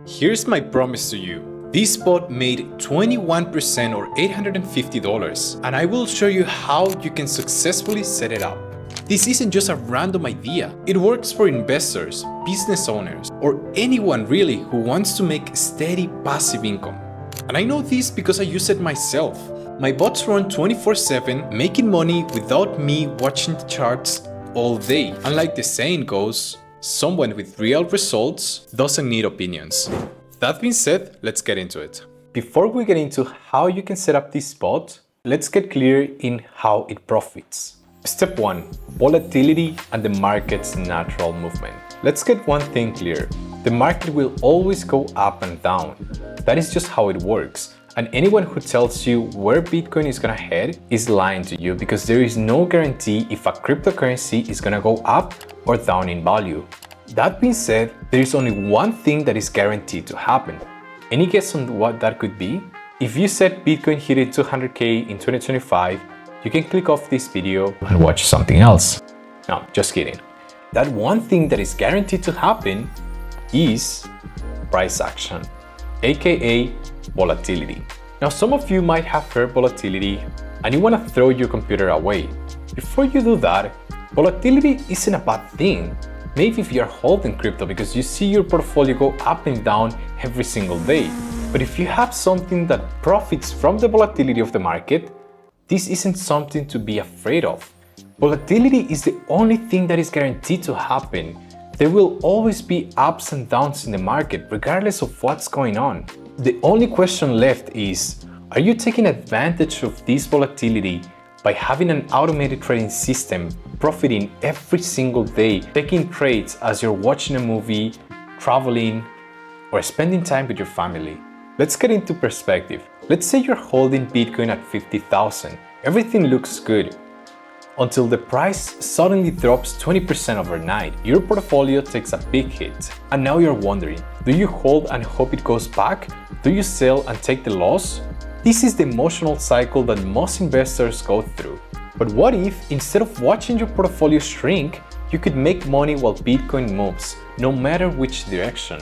Here's my promise to you. This bot made 21% or $850, and I will show you how you can successfully set it up. This isn't just a random idea. It works for investors, business owners, or anyone really who wants to make steady passive income. And I know this because I use it myself. My bots run 24/7, making money without me watching the charts all day. And like the saying goes, someone with real results doesn't need opinions. That being said, let's get into it. Before we get into how you can set up this bot, let's get clear in how it profits. Step 1. Volatility and the market's natural movement. Let's get one thing clear. The market will always go up and down. That is just how it works. And anyone who tells you where Bitcoin is gonna head is lying to you, because there is no guarantee if a cryptocurrency is gonna go up or down in value. That being said, there is only one thing that is guaranteed to happen. Any guess on what that could be? If you said Bitcoin hit 200K in 2025, you can click off this video and watch something else. No, just kidding. That one thing that is guaranteed to happen is price action, aka volatility. Now, some of you might have heard volatility and you want to throw your computer away. Before you do that, volatility isn't a bad thing. Maybe if you're holding crypto because you see your portfolio go up and down every single day. But if you have something that profits from the volatility of the market, this isn't something to be afraid of. Volatility is the only thing that is guaranteed to happen. There will always be ups and downs in the market, regardless of what's going on. The only question left is, are you taking advantage of this volatility by having an automated trading system, profiting every single day, taking trades as you're watching a movie, traveling, or spending time with your family? Let's get into perspective. Let's say you're holding Bitcoin at 50,000. Everything looks good until the price suddenly drops 20% overnight. Your portfolio takes a big hit. And now you're wondering, do you hold and hope it goes back? Do you sell and take the loss? This is the emotional cycle that most investors go through. But what if, instead of watching your portfolio shrink, you could make money while Bitcoin moves, no matter which direction?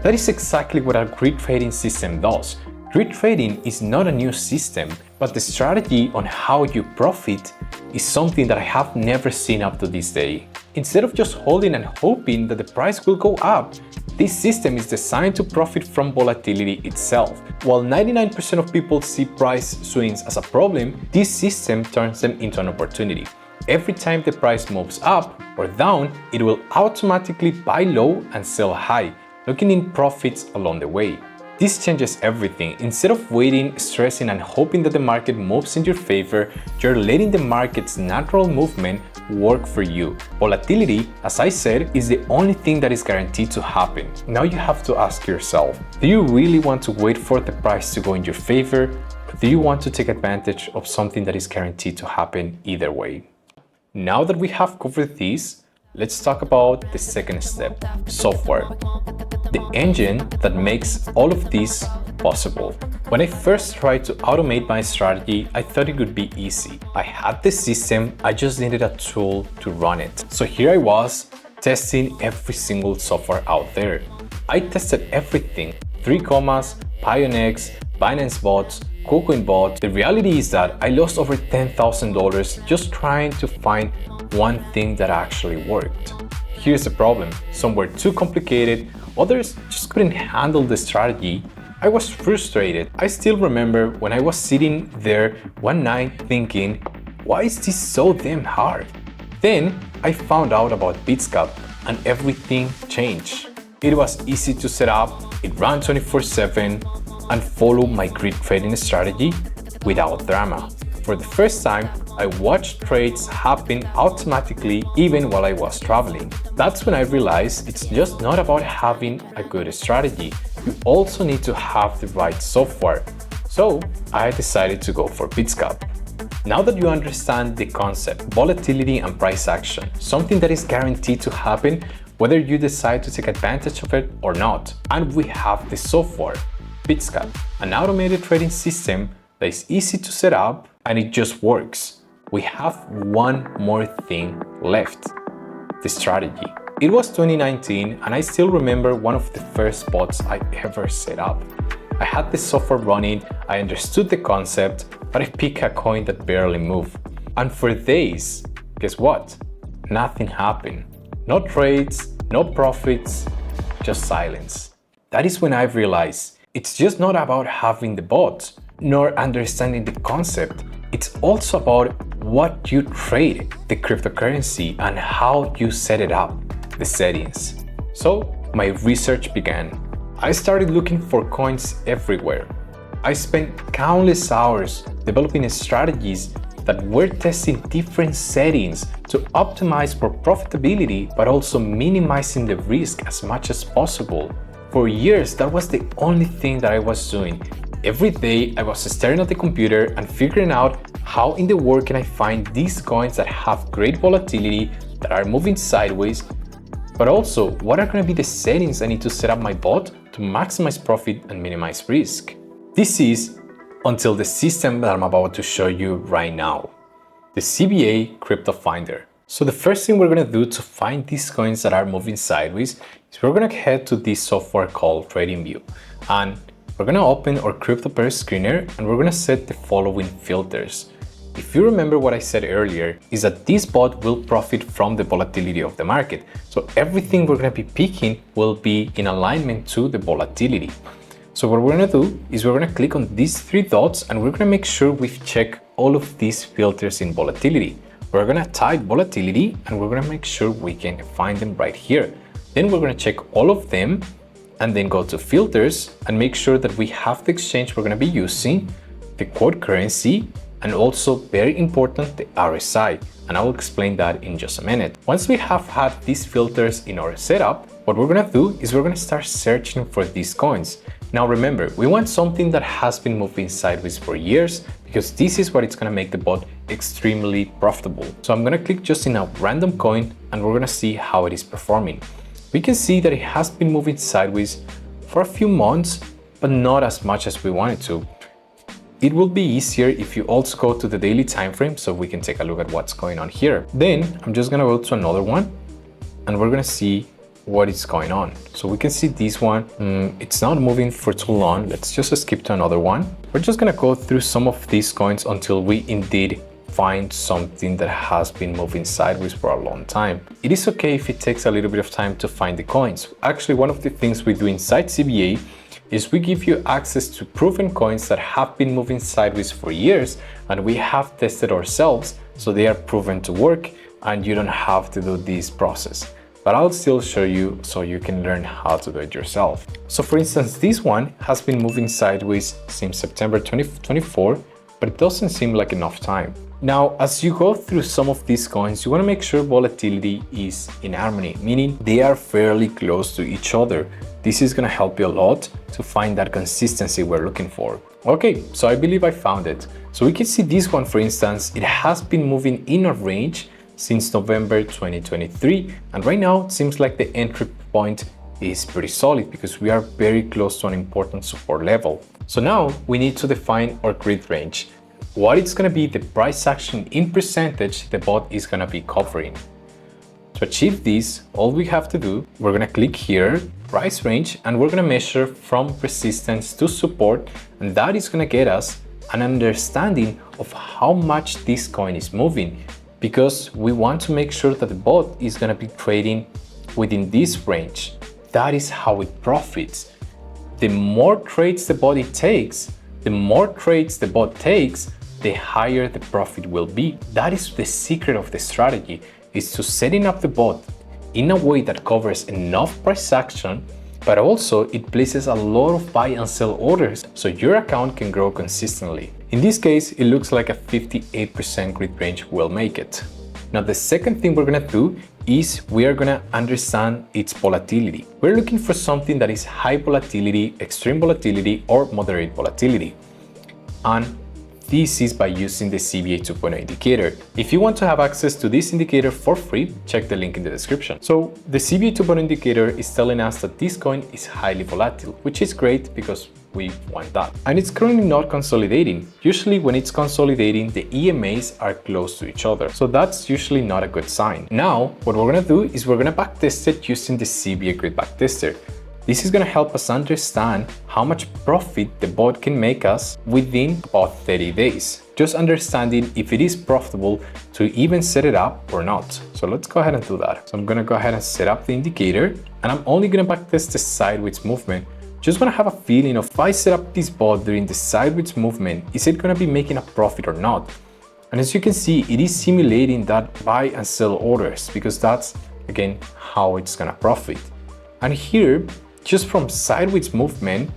That is exactly what our grid trading system does. Grid trading is not a new system, but the strategy on how you profit is something that I have never seen up to this day. Instead of just holding and hoping that the price will go up, this system is designed to profit from volatility itself. While 99% of people see price swings as a problem, this system turns them into an opportunity. Every time the price moves up or down, it will automatically buy low and sell high, locking in profits along the way. This changes everything. Instead of waiting, stressing, and hoping that the market moves in your favor, you're letting the market's natural movement work for you. Volatility, as I said, is the only thing that is guaranteed to happen. Now you have to ask yourself, do you really want to wait for the price to go in your favor, or do you want to take advantage of something that is guaranteed to happen either way? Now that we have covered this, let's talk about the second step, software. The engine that makes all of this possible. When I first tried to automate my strategy, I thought it would be easy. I had the system, I just needed a tool to run it. So here I was, testing every single software out there. I tested everything, 3 Commas, Pionex, Binance bots, KuCoin bot. The reality is that I lost over $10,000 just trying to find one thing that actually worked. Here's the problem, some were too complicated, others just couldn't handle the strategy. I was frustrated. I still remember when I was sitting there one night thinking, why is this so damn hard? Then I found out about Bitscap and everything changed. It was easy to set up, it ran 24/7, and follow my grid trading strategy without drama. For the first time, I watched trades happen automatically even while I was traveling. That's when I realized it's just not about having a good strategy. You also need to have the right software. So I decided to go for Bitscap. Now that you understand the concept, volatility and price action, something that is guaranteed to happen whether you decide to take advantage of it or not. And we have the software, Bitscap, an automated trading system that is easy to set up and it just works. We have one more thing left, the strategy. It was 2019 and I still remember one of the first bots I ever set up. I had the software running, I understood the concept, but I picked a coin that barely moved. And for days, guess what? Nothing happened. No trades, no profits, just silence. That is when I realized it's just not about having the bot, nor understanding the concept. It's also about what you trade, the cryptocurrency, and how you set it up, the settings. So my research began. I started looking for coins everywhere. I spent countless hours developing strategies that were testing different settings to optimize for profitability, but also minimizing the risk as much as possible. For years, that was the only thing that I was doing. Every day, I was staring at the computer and figuring out how in the world can I find these coins that have great volatility, that are moving sideways, but also what are going to be the settings I need to set up my bot to maximize profit and minimize risk. This is until the system that I'm about to show you right now, the CBA Crypto Finder. So the first thing we're going to do to find these coins that are moving sideways is we're going to head to this software called TradingView, and we're going to open our crypto pair screener and we're going to set the following filters. If you remember what I said earlier, is that this bot will profit from the volatility of the market. So everything we're going to be picking will be in alignment to the volatility. So what we're going to do is we're going to click on these three dots and we're going to make sure we've checked all of these filters in volatility. We're going to type volatility and we're going to make sure we can find them right here. Then we're going to check all of them and then go to filters and make sure that we have the exchange we're going to be using, the quote currency, and also very important, the RSI. And I will explain that in just a minute. Once we have had these filters in our setup, what we're going to do is we're going to start searching for these coins. Now remember, we want something that has been moving sideways for years because this is what it's going to make the bot extremely profitable. So I'm going to click just in a random coin and we're going to see how it is performing. We can see that it has been moving sideways for a few months, but not as much as we wanted to. It will be easier if you also go to the daily time frame so we can take a look at what's going on here. Then I'm just going to go to another one and we're going to see what is going on. So we can see this one, it's not moving for too long. Let's just skip to another one. We're just going to go through some of these coins until we indeed find something that has been moving sideways for a long time. It is okay if it takes a little bit of time to find the coins. Actually, one of the things we do inside CBA is we give you access to proven coins that have been moving sideways for years and we have tested ourselves, so they are proven to work and you don't have to do this process. But I'll still show you so you can learn how to do it yourself. So for instance, this one has been moving sideways since September 2024, but it doesn't seem like enough time. Now, as you go through some of these coins, you want to make sure volatility is in harmony, meaning they are fairly close to each other. This is going to help you a lot to find that consistency we're looking for. Okay, so I believe I found it. So we can see this one, for instance, it has been moving in a range since November 2023. And right now it seems like the entry point is pretty solid because we are very close to an important support level. So now we need to define our grid range. What it's going to be the price action in percentage the bot is going to be covering. To achieve this, all we have to do, we're going to click here, price range, and we're going to measure from resistance to support, and that is going to get us an understanding of how much this coin is moving, because we want to make sure that the bot is going to be trading within this range. That is how it profits. The more trades the bot takes, the higher the profit will be. That is the secret of the strategy, is to setting up the bot in a way that covers enough price action, but also it places a lot of buy and sell orders so your account can grow consistently. In this case, it looks like a 58% grid range will make it. Now, the second thing we're gonna do is we are gonna understand its volatility. We're looking for something that is high volatility, extreme volatility, or moderate volatility. And this is by using the CBA 2.0 indicator. If you want to have access to this indicator for free, check the link in the description. So the CBA 2.0 indicator is telling us that this coin is highly volatile, which is great because we want that. And it's currently not consolidating. Usually when it's consolidating, the EMAs are close to each other. So that's usually not a good sign. Now, what we're gonna do is we're gonna backtest it using the CBA Grid Backtester. This is gonna help us understand how much profit the bot can make us within about 30 days. Just understanding if it is profitable to even set it up or not. So let's go ahead and do that. So I'm gonna go ahead and set up the indicator, and I'm only gonna backtest the sideways movement. Just wanna have a feeling of if I set up this bot during the sideways movement, is it gonna be making a profit or not? And as you can see, it is simulating that buy and sell orders because that's, again, how it's gonna profit. And here, just from sideways movement,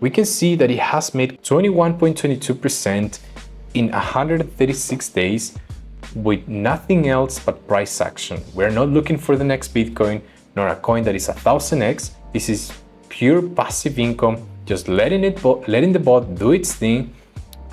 we can see that it has made 21.22% in 136 days with nothing else but price action. We're not looking for the next Bitcoin, nor a coin that is 1000x. This is pure passive income, just letting the bot do its thing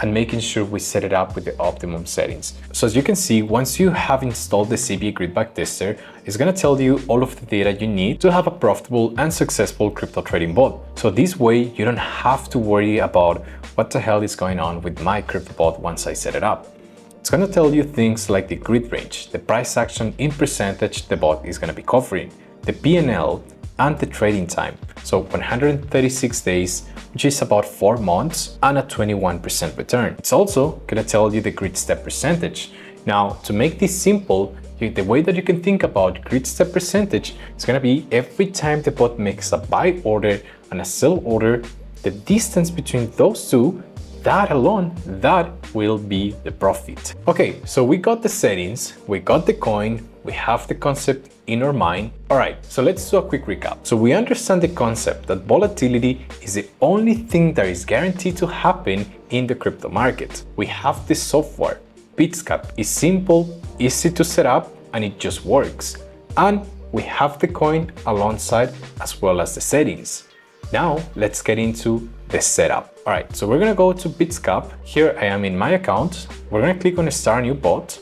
and making sure we set it up with the optimum settings. So as you can see, once you have installed the CBA Grid Backtester, it's gonna tell you all of the data you need to have a profitable and successful crypto trading bot. So this way, you don't have to worry about what the hell is going on with my crypto bot once I set it up. It's gonna tell you things like the grid range, the price action in percentage the bot is gonna be covering, the PNL, and the trading time. So 136 days, which is about 4 months, and a 21% return. It's also gonna tell you the grid step percentage. Now, to make this simple, the way that you can think about grid step percentage is gonna be every time the bot makes a buy order and a sell order, the distance between those two, that alone, that will be the profit. Okay, so we got the settings, we got the coin, we have the concept in our mind. All right, so let's do a quick recap. So we understand the concept that volatility is the only thing that is guaranteed to happen in the crypto market. We have the software. Bitscap is simple, easy to set up, and it just works. And we have the coin alongside as well as the settings. Now let's get into the setup. All right, so we're gonna go to Bitscap. Here I am in my account. We're gonna click on Start New Bot.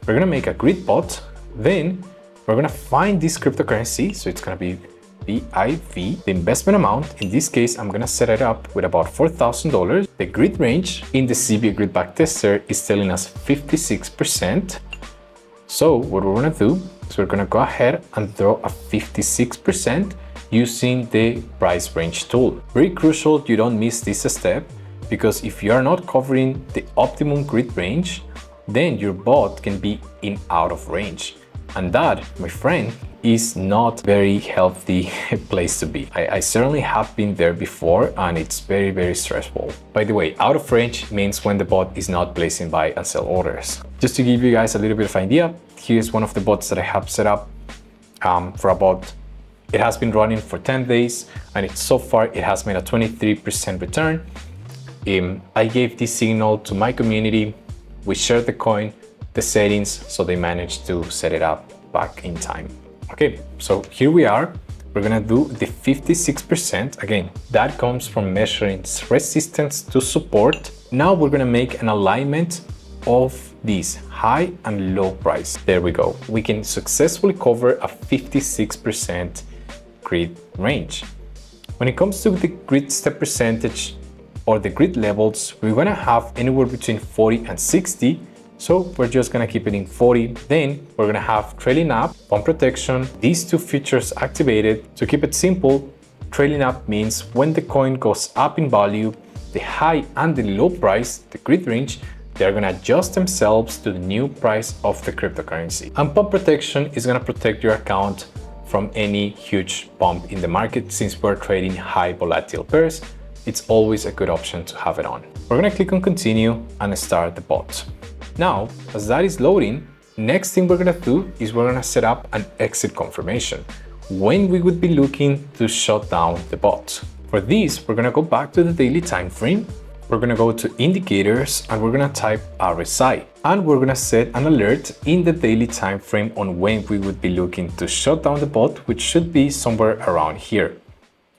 We're gonna make a grid bot. Then we're gonna find this cryptocurrency. So it's gonna be BIV. The investment amount, in this case, I'm gonna set it up with about $4,000. The grid range in the CBA Grid Backtester is telling us 56%. So what we're gonna do is we're gonna go ahead and draw a 56% using the price range tool. Very crucial you don't miss this step, because if you are not covering the optimum grid range, then your bot can be in out of range. And that, my friend, is not very healthy place to be. I certainly have been there before, and it's very, very stressful. By the way, out of range means when the bot is not placing buy and sell orders. Just to give you guys a little bit of idea, here's one of the bots that I have set up for about, it has been running for 10 days, and so far it has made a 23% return. I gave this signal to my community. We shared the coin, the settings, so they managed to set it up back in time. Okay, so here we are. We're gonna do the 56%. Again, that comes from measuring resistance to support. Now we're gonna make an alignment of these high and low price. There we go. We can successfully cover a 56% grid range. When it comes to the grid step percentage or the grid levels, we're gonna have anywhere between 40 and 60. So we're just gonna keep it in 40. Then we're gonna have trailing up, pump protection, these two features activated. To keep it simple, trailing up means when the coin goes up in value, the high and the low price, the grid range, they're gonna adjust themselves to the new price of the cryptocurrency. And pump protection is gonna protect your account from any huge bump in the market. Since we're trading high volatile pairs, it's always a good option to have it on. We're gonna click on continue and start the bot. Now, as that is loading, next thing we're gonna do is we're gonna set up an exit confirmation when we would be looking to shut down the bot. For this, we're gonna go back to the daily time frame. We're gonna go to indicators and we're gonna type RSI, and we're gonna set an alert in the daily time frame on when we would be looking to shut down the bot, which should be somewhere around here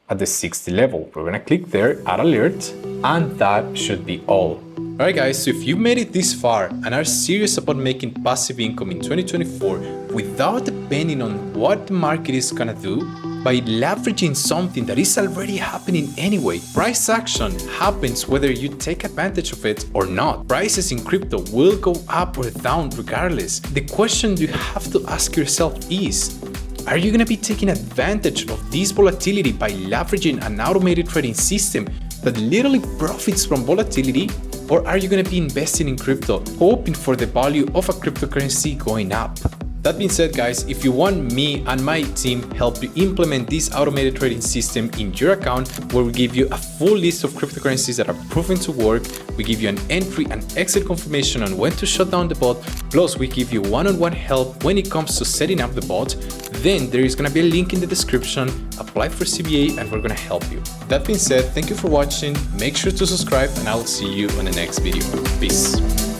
at the 60 level. We're gonna click there, add alert, and that should be all. Alright guys, so if you made it this far and are serious about making passive income in 2024 without depending on what the market is gonna do, by leveraging something that is already happening anyway. Price action happens whether you take advantage of it or not. Prices in crypto will go up or down regardless. The question you have to ask yourself is, are you going to be taking advantage of this volatility by leveraging an automated trading system that literally profits from volatility? Or are you going to be investing in crypto, hoping for the value of a cryptocurrency going up? That being said, guys, if you want me and my team help you implement this automated trading system in your account, where we give you a full list of cryptocurrencies that are proven to work, we give you an entry and exit confirmation on when to shut down the bot, plus we give you one-on-one help when it comes to setting up the bot, then there is going to be a link in the description. Apply for CBA and we're going to help you. That being said, thank you for watching. Make sure to subscribe and I will see you on the next video. Peace.